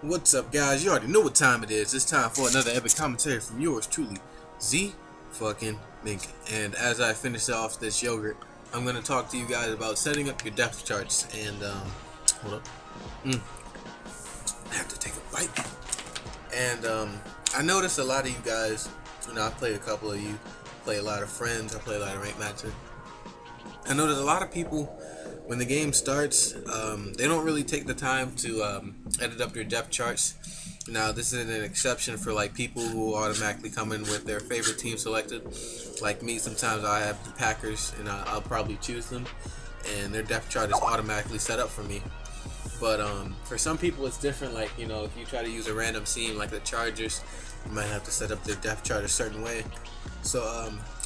What's up, guys? You already know what time it is. It's time for another epic commentary from yours truly, Z fucking Mink. And as I finish off this yogurt, I'm gonna talk to you guys about setting up your depth charts. And hold up, I have to take a bite. And I noticed a lot of you guys. I played a couple of you, play a lot of friends. I play a lot of ranked matches. I noticed a lot of people, when the game starts, they don't really take the time to edit up their depth charts. Now, this is an exception for like people who automatically come in with their favorite team selected. Like me, sometimes I have the Packers, and I'll probably choose them, and their depth chart is automatically set up for me. But for some people, it's different. Like, if you try to use a random team like the Chargers, you might have to set up their depth chart a certain way. So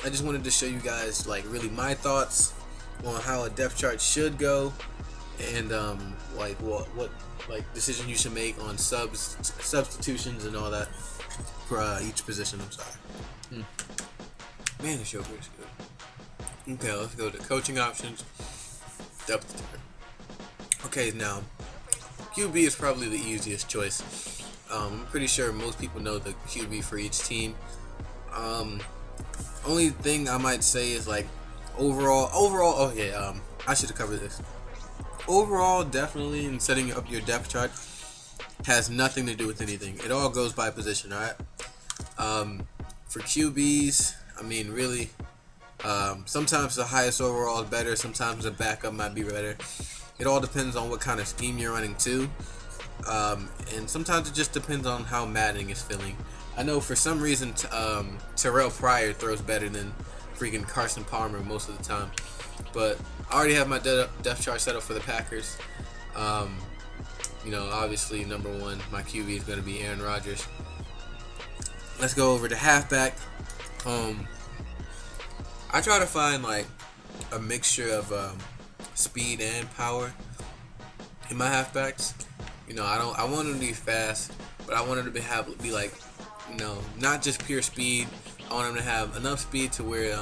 I just wanted to show you guys like really my thoughts on how a depth chart should go, and like what like decision you should make on substitutions and all that for each position. I'm sorry. Man, this yogurt is good. Okay, let's go to coaching options. Depth chart. Okay, now QB is probably the easiest choice. I'm pretty sure most people know the QB for each team. Only thing I might say is like overall. Oh yeah, I should have covered this. Overall, definitely in setting up your depth chart has nothing to do with anything. It all goes by position, alright? For QBs, I mean, really, sometimes the highest overall is better. Sometimes the backup might be better. It all depends on what kind of scheme you're running too. And sometimes it just depends on how Madden is feeling. I know for some reason Terrell Pryor throws better than freaking Carson Palmer most of the time, but I already have my depth chart set up for the Packers. Obviously number one, my QB is going to be Aaron Rodgers. Let's go over to halfback. I try to find like a mixture of speed and power in my halfbacks. I want them to be fast, but I want them to be like, not just pure speed. I want them to have enough speed to where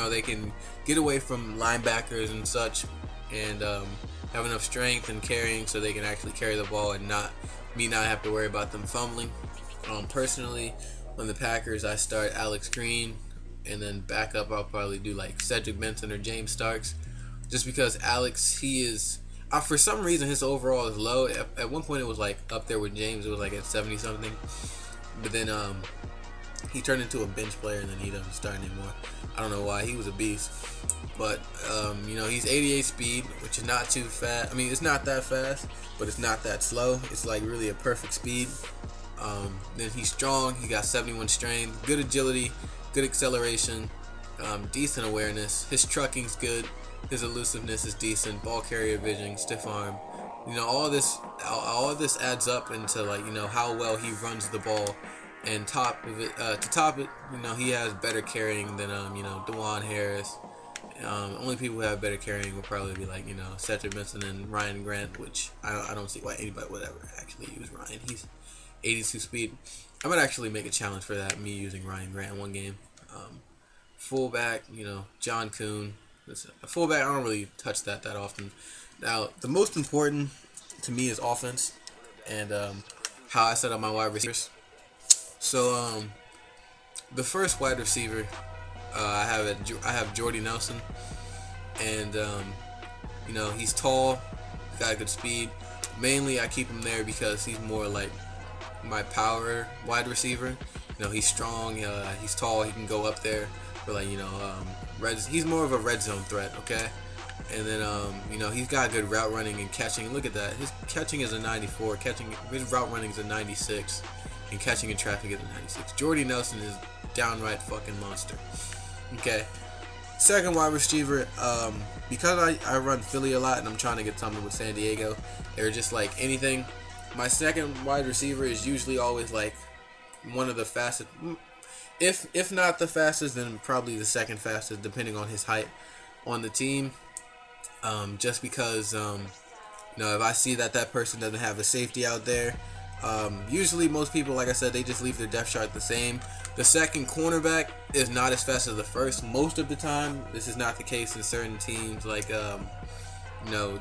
they can get away from linebackers and such, and have enough strength and carrying so they can actually carry the ball and not have to worry about them fumbling. Personally, on the Packers, I start Alex Green, and then back up I'll probably do like Cedric Benson or James Starks, just because Alex, he is for some reason his overall is low. At one point it was like up there with James. It was like at 70 something, but then he turned into a bench player, and then he doesn't start anymore. I don't know why. He was a beast. But, he's 88 speed, which is not too fast. I mean, it's not that fast, but it's not that slow. It's like really a perfect speed. Then he's strong. He got 71 strength, good agility, good acceleration, decent awareness. His trucking's good. His elusiveness is decent. Ball carrier vision, stiff arm. All this adds up into like, how well he runs the ball. And to top it, he has better carrying than DeJuan Harris. Only people who have better carrying would probably be like Cedric Benson and Ryan Grant, which I don't see why anybody would ever actually use Ryan. He's 82 speed. I might actually make a challenge for that, me using Ryan Grant in one game. Fullback, John Kuhn. A fullback, I don't really touch that often. Now, the most important to me is offense and how I set up my wide receivers. So the first wide receiver I have Jordy Nelson, and he's tall, got good speed. Mainly I keep him there because he's more like my power wide receiver. He's strong, he's tall, he can go up there for like he's more of a red zone threat, okay? And then he's got good route running and catching. Look at that, his catching is a 94, his route running is a 96. And catching in traffic is a 96. Jordy Nelson is downright fucking monster. Okay. Second wide receiver, because I run Philly a lot and I'm trying to get something with San Diego, they're just like anything. My second wide receiver is usually always like one of the fastest. If not the fastest, then probably the second fastest, depending on his height on the team. Just because, if I see that person doesn't have a safety out there, usually most people, like I said, they just leave their depth chart the same. The second cornerback is not as fast as the first most of the time. This is not the case in certain teams like the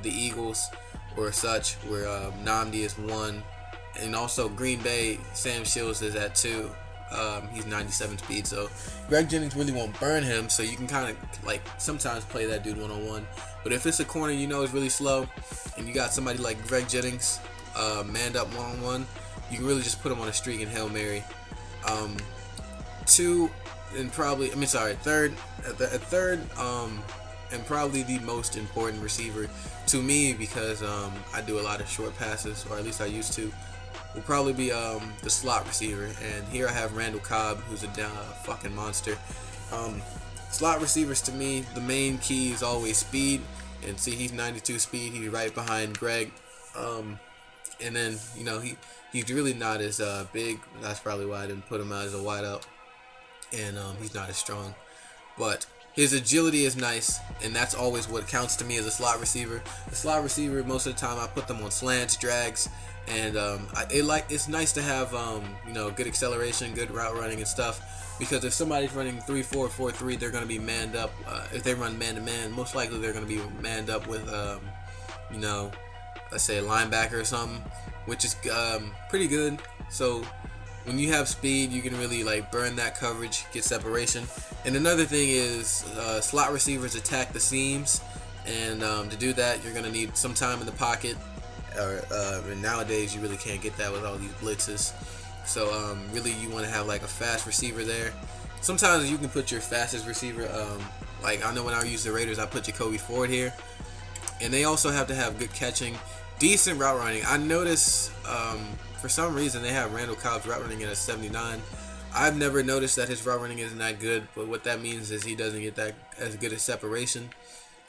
Eagles or such, where Namdi is 1 And also Green Bay, Sam Shields is at 2. He's 97 speed, so Greg Jennings really won't burn him. So you can kind of like sometimes play that dude one-on-one. But if it's a corner you know is really slow, and you got somebody like Greg Jennings manned up one-on-one, you can really just put him on a streak and Hail Mary. Third, and probably the most important receiver to me, because I do a lot of short passes, or at least I used to, will probably be the slot receiver. And here I have Randall Cobb, who's a fucking monster. Slot receivers, to me, the main key is always speed. And see, he's 92 speed. He's right behind Greg. And then, you know, he's really not as big. That's probably why I didn't put him out as a wideout. And he's not as strong. But his agility is nice, and that's always what counts to me as a slot receiver. The slot receiver, most of the time, I put them on slants, drags, and it's nice to have you know, good acceleration, good route running and stuff. Because if somebody's running 3-4, 4-3, they're going to be manned up. If they run man-to-man, most likely they're going to be manned up with you know, let's say a linebacker or something, which is pretty good. So when you have speed, you can really like burn that coverage, get separation. And another thing is slot receivers attack the seams, and to do that, you're gonna need some time in the pocket. And nowadays, you really can't get that with all these blitzes. So really, you want to have like a fast receiver there. Sometimes you can put your fastest receiver. Like I know when I use the Raiders, I put Jacoby Ford here, and they also have to have good catching, decent route running. I notice for some reason they have Randall Cobb's route running at a 79. I've never noticed that his route running isn't that good, but what that means is he doesn't get that as good a separation.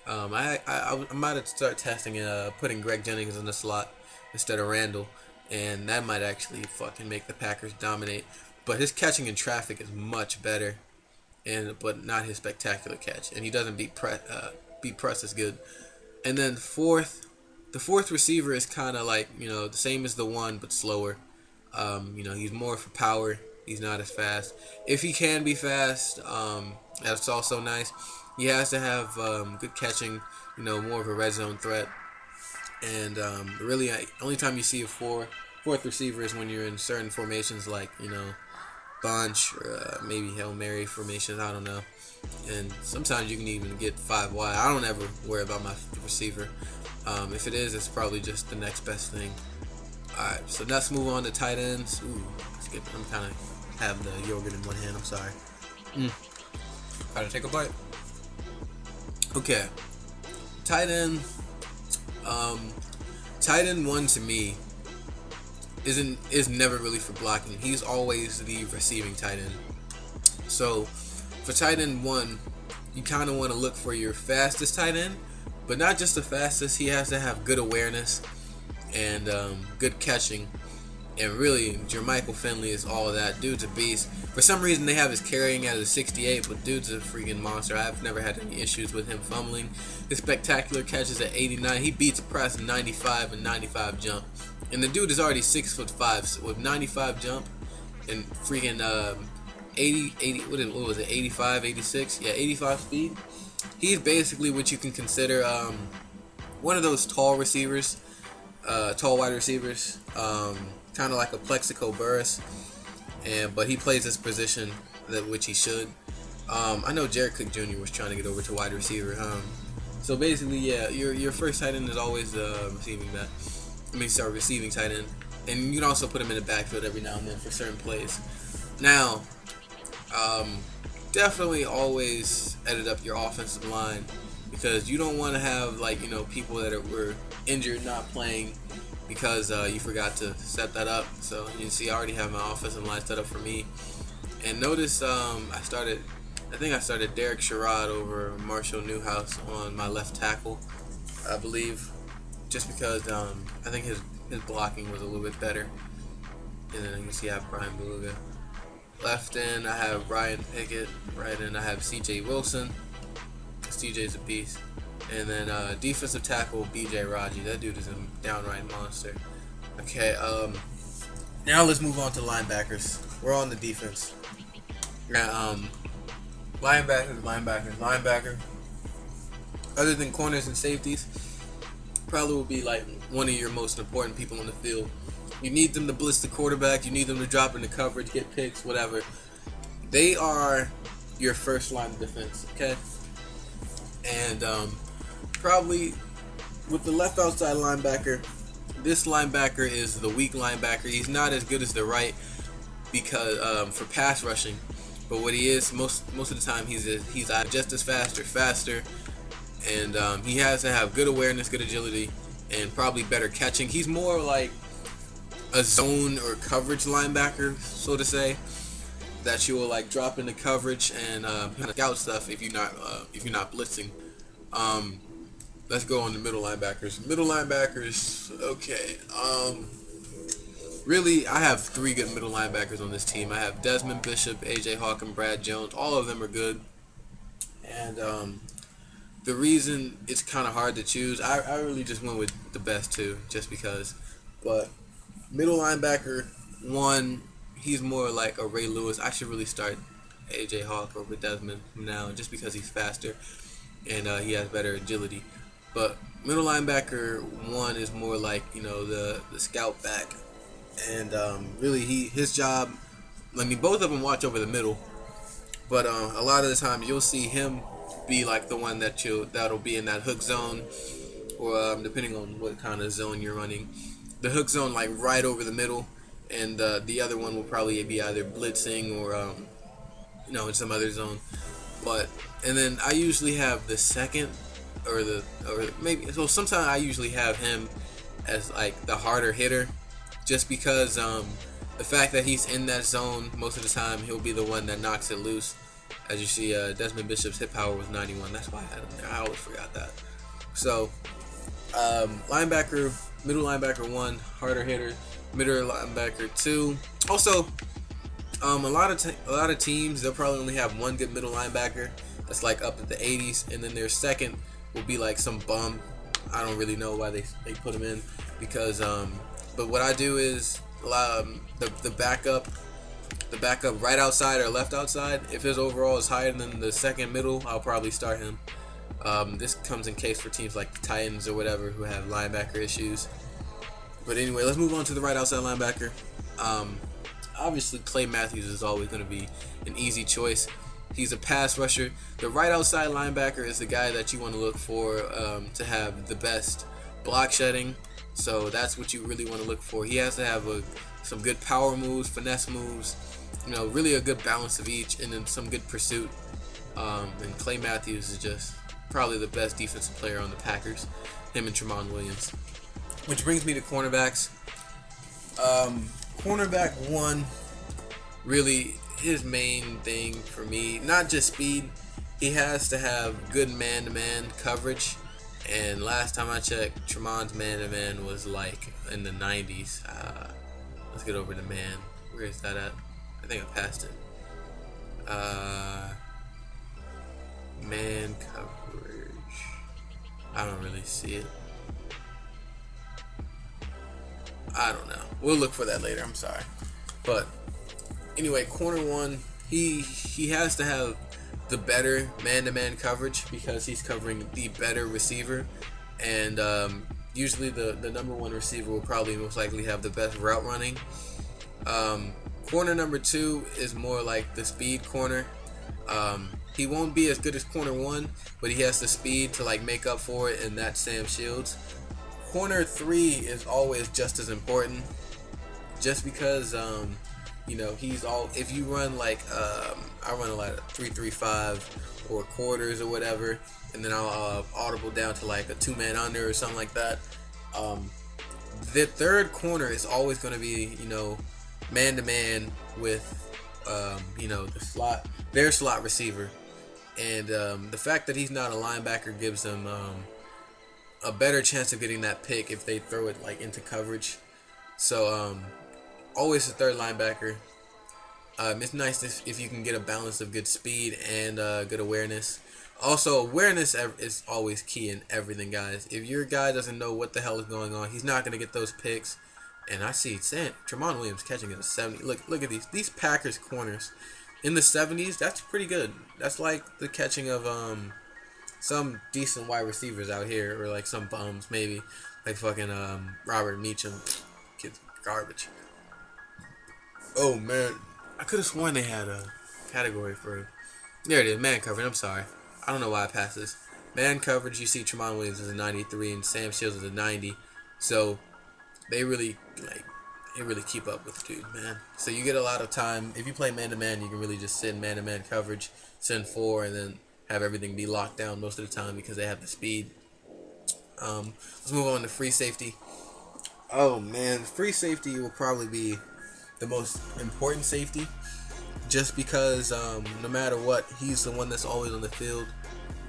I might have start testing putting Greg Jennings in the slot instead of Randall, and that might actually fucking make the Packers dominate. But his catching in traffic is much better, but not his spectacular catch, and he doesn't beat press as good. And then the fourth receiver is kind of like, you know, the same as the one but slower. You know, he's more for power. He's not as fast. If he can be fast, that's also nice. He has to have good catching, you know, more of a red zone threat. And really, only time you see a fourth receiver is when you're in certain formations, like, you know, bunch or maybe Hail Mary formations. I don't know. And sometimes you can even get 5 wide. I don't ever worry about my receiver. If it is, it's probably just the next best thing. Alright, so let's move on to tight ends. Ooh, I'm kind of have the yogurt in one hand. I'm sorry. Gotta take a bite. Okay, tight end. Tight end 1 to me is never really for blocking. He's always the receiving tight end. So for tight end 1, you kind of want to look for your fastest tight end, but not just the fastest. He has to have good awareness and good catching. And really, Jermichael Finley is all of that. Dude's a beast. For some reason, they have his carrying at a 68, but dude's a freaking monster. I've never had any issues with him fumbling. His spectacular catches at 89. He beats press 95 and 95 jump. And the dude is already 6'5", so with 95 jump and freaking 80, what was it, 85, 86? Yeah, 85 speed. He's basically what you can consider one of those tall receivers, tall wide receivers. Kind of like a Plexico Burris, but he plays this position which he should. I know Jared Cook Jr. was trying to get over to wide receiver. So basically, yeah, your first tight end is always receiving tight end, and you can also put him in the backfield every now and then for certain plays. Now, definitely always edit up your offensive line, because you don't want to have, like, you know, people that were injured not playing because you forgot to set that up. So you see, I already have my offensive line set up for me. And notice I think I started Derek Sherrod over Marshall Newhouse on my left tackle, I believe, just because I think his blocking was a little bit better. And then you see I have Brian Beluga. Left end I have Brian Pickett. Right end I have CJ Wilson. CJ's a beast. And then defensive tackle BJ Raji. That dude is a downright monster. Okay, now let's move on to linebackers. We're on the defense. Now, linebacker. Other than corners and safeties, probably will be like one of your most important people on the field. You need them to blitz the quarterback. You need them to drop into coverage, get picks, whatever. They are your first line of defense, okay? And probably with the left outside linebacker, this linebacker is the weak linebacker. He's not as good as the right because for pass rushing, but what he is most of the time he's just as fast or faster, and he has to have good awareness, good agility, and probably better catching. He's more like a zone or coverage linebacker, so to say, that you will like drop into coverage and kind of scout stuff if you're not blitzing. Let's go on the middle linebackers. Middle linebackers, okay. Really, I have 3 good middle linebackers on this team. I have Desmond Bishop, AJ Hawk, and Brad Jones. All of them are good. And the reason it's kind of hard to choose, I really just went with the best 2, just because. But middle linebacker 1, he's more like a Ray Lewis. I should really start AJ Hawk over Desmond now, just because he's faster and he has better agility. But middle linebacker 1 is more like, you know, the scout back, and really his job. I mean, both of them watch over the middle, but a lot of the time you'll see him be like the one that'll be in that hook zone, or depending on what kind of zone you're running, the hook zone like right over the middle, and the other one will probably be either blitzing or you know, in some other zone. And then I usually have the second or maybe, so sometimes I usually have him as like the harder hitter, just because the fact that he's in that zone most of the time, he'll be the one that knocks it loose. As you see, Desmond Bishop's hit power was 91. That's why I had him there. I always forgot that. So middle linebacker 1, harder hitter. Middle linebacker 2. Also, a lot of teams, they'll probably only have 1 good middle linebacker that's like up at the 80s, and then their second will be like some bum. I don't really know why they put him in, because but what I do is the backup right outside or left outside, if his overall is higher than the second middle, I'll probably start him. This comes in case for teams like the Titans or whatever who have linebacker issues. But anyway, let's move on to the right outside linebacker. Obviously, Clay Matthews is always going to be an easy choice. He's a pass rusher. The right outside linebacker is the guy that you want to look for to have the best block shedding. So that's what you really want to look for. He has to have some good power moves, finesse moves, you know, really a good balance of each, and then some good pursuit. And Clay Matthews is just probably the best defensive player on the Packers, him and Tramon Williams. Which brings me to cornerbacks. Cornerback 1, really his main thing for me, not just speed, he has to have good man-to-man coverage. And last time I checked, Tramon's man-to-man was like in the 90s. Let's get over to man. Where is that at? I think I passed it. Man coverage. I don't really see it. I don't know. We'll look for that later. I'm sorry. But anyway, corner 1, he has to have the better man-to-man coverage, because he's covering the better receiver, and usually the number 1 receiver will probably most likely have the best route running. Corner number 2 is more like the speed corner. He won't be as good as corner 1, but he has the speed to like make up for it, and that's Sam Shields. Corner 3 is always just as important, just because you know, if you run like I run a lot of 3-3-5 or quarters or whatever, and then I'll audible down to like a 2-man under or something like that. The third corner is always going to be, you know, man to man with you know, their slot receiver, and the fact that he's not a linebacker gives them a better chance of getting that pick if they throw it like into coverage. So always the third linebacker. It's nice if you can get a balance of good speed and good awareness. Also, awareness is always key in everything, guys. If your guy doesn't know what the hell is going on, he's not going to get those picks. And I see Tramon Williams catching at a 70. Look at these Packers corners in the 70s. That's pretty good. That's like the catching of some decent wide receivers out here, or like some bums maybe, like fucking Robert Meacham. Kid's garbage. Oh man, I could have sworn they had a category for. There it is, man coverage. I'm sorry, I don't know why I passed this. Man coverage. You see, Tramon Williams is a 93 and Sam Shields is a 90. So they really keep up with the dude, man. So you get a lot of time if you play man to man. You can really just sit in man to man coverage, send 4, and then have everything be locked down most of the time because they have the speed. Let's move on to free safety. Oh man, free safety will probably be the most important safety, just because no matter what, he's the one that's always on the field.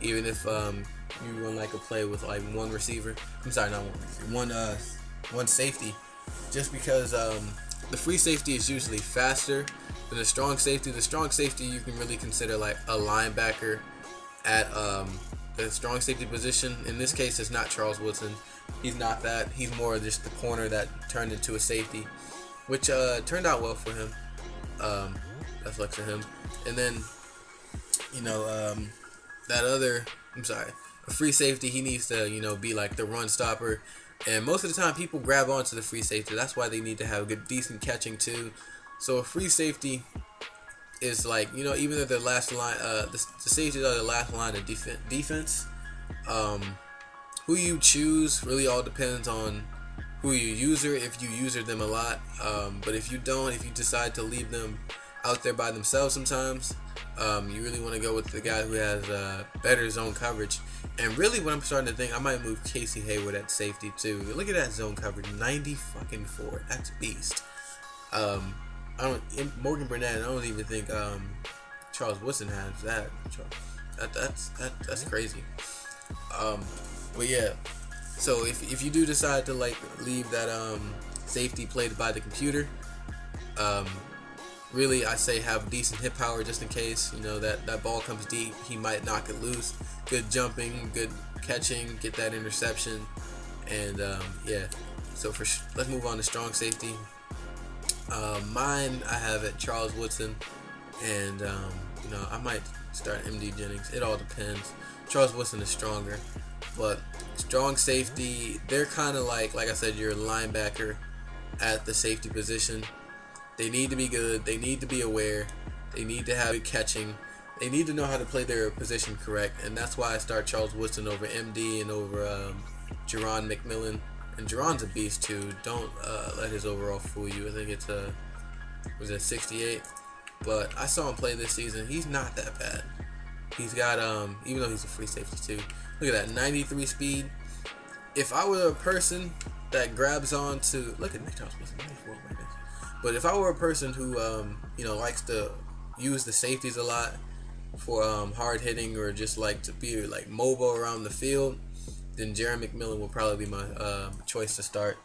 Even if you run like a play with like one receiver, I'm sorry, not one safety, just because the free safety is usually faster than the strong safety. The strong safety you can really consider like a linebacker at the strong safety position. In this case, it's not Charles Woodson. He's not that. He's more just the corner that turned into a safety, which turned out well for him. That's luck to him. And then, a free safety, he needs to, be like the run stopper. And most of the time, people grab onto the free safety. That's why they need to have good, decent catching too. So a free safety is like, even though the last line, the safeties are the last line of defense. Who you choose really all depends on who you user. If you user them a lot, but if you don't, if you decide to leave them out there by themselves sometimes, you really want to go with the guy who has better zone coverage. And really, what I'm starting to think, I might move Casey Hayward at safety too. Look at that zone coverage, 94. That's beast. Morgan Burnett. I don't even think Charles Woodson has that. That's crazy. But yeah. So if you do decide to like leave that safety played by the computer, really I say have decent hit power just in case that ball comes deep, he might knock it loose. Good jumping, good catching, get that interception, and yeah. So let's move on to strong safety. Mine I have at Charles Woodson, and I might start MD Jennings. It all depends. Charles Woodson is stronger, but strong safety, they're kind of like I said, your linebacker at the safety position. They need to be good. They need to be aware. They need to have good catching. They need to know how to play their position correct, and that's why I start Charles Woodson over MD and over Jerron McMillan. And Jerron's a beast too. Don't let his overall fool you. I think it's was it 68? But I saw him play this season. He's not that bad. He's got even though he's a free safety too. Look at that, 93 speed. If I were a person that grabs on to look at Nick Charles Woodson, 94, my goodness. But if I were a person who likes to use the safeties a lot for hard hitting or just like to be like mobile around the field, then Jerron McMillan will probably be my choice to start.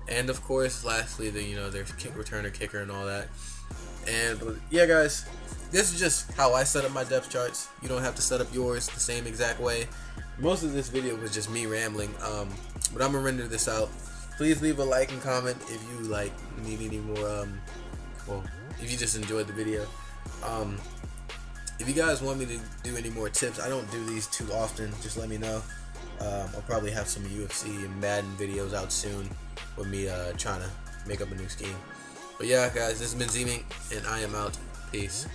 And of course, lastly, there's kick returner, kicker, and all that. And yeah, guys, this is just how I set up my depth charts. You don't have to set up yours the same exact way. Most of this video was just me rambling, but I'm gonna render this out. Please leave a like and comment if you need any more. If you just enjoyed the video. If you guys want me to do any more tips, I don't do these too often. Just let me know. I'll probably have some UFC and Madden videos out soon with me trying to make up a new scheme. But yeah, guys, this has been Z-Mink, and I am out. Peace.